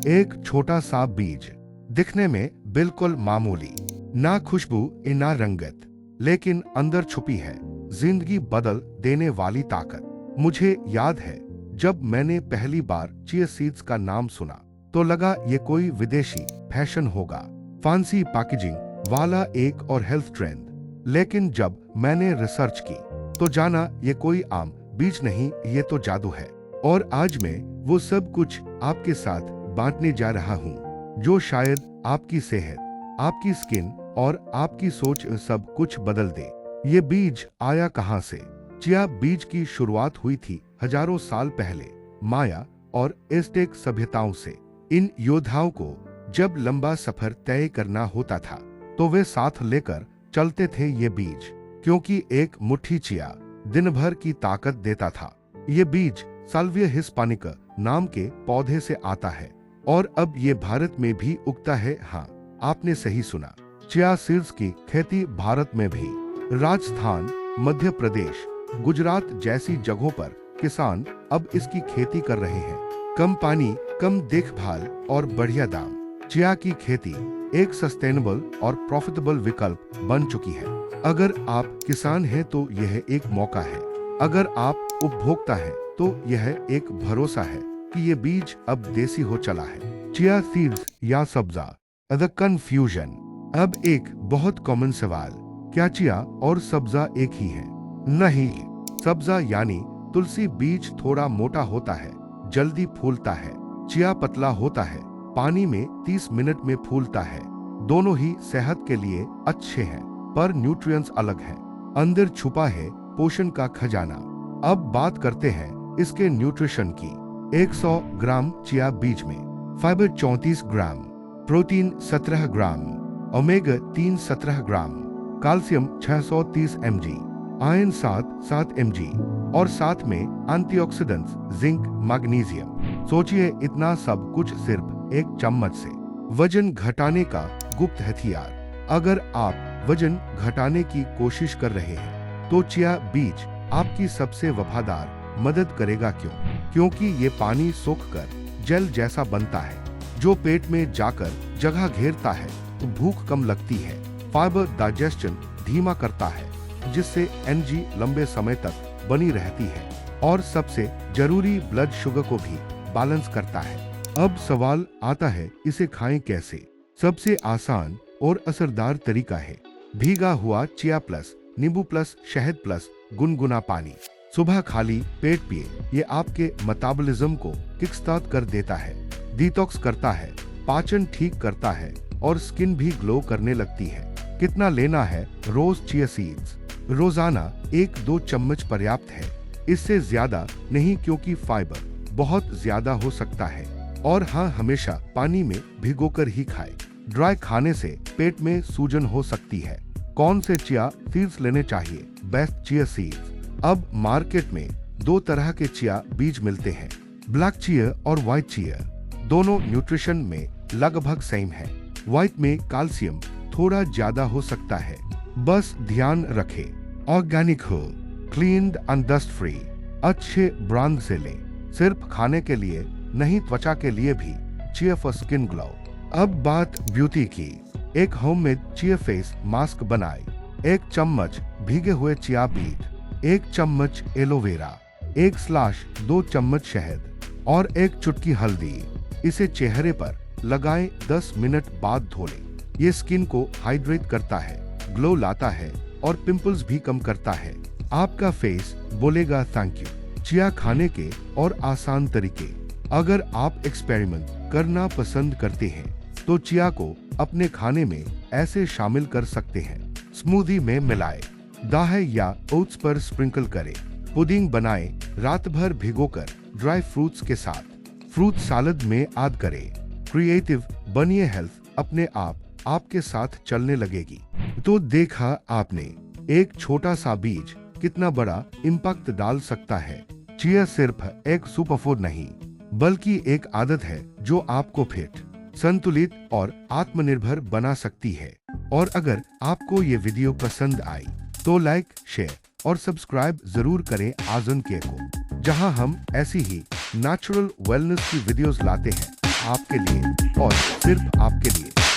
एक छोटा सा बीज, दिखने में बिल्कुल मामूली, ना खुशबू ना रंगत, लेकिन अंदर छुपी है जिंदगी बदल देने वाली ताकत। मुझे याद है जब मैंने पहली बार चिया सीड्स का नाम सुना तो लगा ये कोई विदेशी फैशन होगा, फैंसी पैकेजिंग वाला एक और हेल्थ ट्रेंड। लेकिन जब मैंने रिसर्च की तो जाना ये कोई आम बीज नहीं, ये तो जादू है। और आज मैं वो सब कुछ आपके साथ बांटने जा रहा हूँ जो शायद आपकी सेहत, आपकी स्किन और आपकी सोच सब कुछ बदल दे। ये बीज आया कहाँ से? चिया बीज की शुरुआत हुई थी हजारों साल पहले माया और एज़टेक सभ्यताओं से। इन योद्धाओं को जब लंबा सफर तय करना होता था तो वे साथ लेकर चलते थे ये बीज, क्योंकि एक मुट्ठी चिया दिन भर की ताकत देता था। ये बीज साल्विया हिस्पानिका नाम के पौधे से आता है और अब ये भारत में भी उगता है। हाँ, आपने सही सुना, चिया सीड्स की खेती भारत में भी। राजस्थान, मध्य प्रदेश, गुजरात जैसी जगहों पर किसान अब इसकी खेती कर रहे हैं। कम पानी, कम देखभाल और बढ़िया दाम। चिया की खेती एक सस्टेनेबल और प्रॉफिटेबल विकल्प बन चुकी है। अगर आप किसान हैं तो यह एक मौका है, अगर आप उपभोक्ता हैं तो यह एक भरोसा है कि ये बीज अब देसी हो चला है। चिया सीड्स या सब्जा, द कंफ्यूजन। अब एक बहुत कॉमन सवाल, क्या चिया और सब्जा एक ही है? नहीं, सब्जा यानी तुलसी बीज थोड़ा मोटा होता है, जल्दी फूलता है। चिया पतला होता है, पानी में 30 मिनट में फूलता है। दोनों ही सेहत के लिए अच्छे हैं, पर न्यूट्रिएंट्स अलग हैं। अंदर छुपा है पोषण का खजाना। अब बात करते हैं इसके न्यूट्रिशन की। 100 ग्राम चिया बीज में फाइबर 34 ग्राम, प्रोटीन 17 ग्राम, ओमेगा 3 17 ग्राम, कैल्शियम 630 mg, आयरन 7 mg और साथ में एंटीऑक्सीडेंट्स, जिंक, मैग्नीशियम। सोचिए इतना सब कुछ सिर्फ एक चम्मच से। वजन घटाने का गुप्त हथियार। अगर आप वजन घटाने की कोशिश कर रहे हैं तो चिया बीज आपकी सबसे वफादार मदद करेगा। क्यों? क्योंकि ये पानी सोखकर जेल जैसा बनता है जो पेट में जाकर जगह घेरता है तो भूख कम लगती है। फाइबर डाइजेशन धीमा करता है जिससे एनर्जी लंबे समय तक बनी रहती है और सबसे जरूरी ब्लड शुगर को भी बैलेंस करता है। अब सवाल आता है, इसे खाएं कैसे? सबसे आसान और असरदार तरीका है भीगा हुआ चिया प्लस नींबू प्लस शहद प्लस गुनगुना पानी। सुबह खाली पेट पिए। ये आपके मेटाबॉलिज्म को किकस्टार्ट कर देता है, डिटॉक्स करता है, पाचन ठीक करता है और स्किन भी ग्लो करने लगती है। कितना लेना है? रोज चिया सीड्स रोजाना 1-2 चम्मच पर्याप्त है, इससे ज्यादा नहीं क्योंकि फाइबर बहुत ज्यादा हो सकता है। और हाँ, हमेशा पानी में भिगोकर ही खाएं। ड्राई खाने से पेट में सूजन हो सकती है। कौन से चिया सीड्स लेने चाहिए? Best chia seeds. अब मार्केट में 2 तरह के चिया बीज मिलते हैं, ब्लैक चिया और व्हाइट चिया। दोनों न्यूट्रिशन में लगभग सेम है। व्हाइट में कैल्शियम थोड़ा ज्यादा हो सकता है, बस ध्यान रखें ऑर्गेनिक हो, क्लीन्ड एंड डस्ट फ्री। अच्छे ब्रांड से लें, सिर्फ खाने के लिए नहीं, त्वचा के लिए भी। Chia for skin glow. अब बात ब्यूटी की। एक होममेड चिया फेस मास्क बनाएं। 1 चम्मच भीगे हुए चिया बीज, 1 चम्मच एलोवेरा, 1/2 चम्मच शहद और 1 चुटकी हल्दी। इसे चेहरे पर लगाएं, 10 मिनट बाद धो लें। ये स्किन को हाइड्रेट करता है, ग्लो लाता है और पिंपल्स भी कम करता है। आपका फेस बोलेगा थैंक यू। चिया खाने के और आसान तरीके। अगर आप एक्सपेरिमेंट करना पसंद करते हैं तो चिया को अपने खाने में ऐसे शामिल कर सकते हैं। स्मूदी में मिलाएं, दाहे या ओट्स पर स्प्रिंकल करें। पुडिंग बनाएं, रात भर भिगोकर ड्राई फ्रूट्स के साथ। फ्रूट सलाद में ऐड करें। क्रिएटिव बनिए, हेल्थ अपने आप आपके साथ चलने लगेगी। तो देखा आपने, एक छोटा सा बीज कितना बड़ा इम्पैक्ट डाल सकता है। चिया सिर्फ एक सुपरफूड नहीं बल्कि एक आदत है जो आपको फिट, संतुलित और आत्मनिर्भर बना सकती है। और अगर आपको ये वीडियो पसंद आई तो लाइक, शेयर और सब्सक्राइब जरूर करें आजन केयर को, जहां हम ऐसी ही नेचुरल वेलनेस की वीडियोस लाते हैं। आपके लिए और सिर्फ आपके लिए।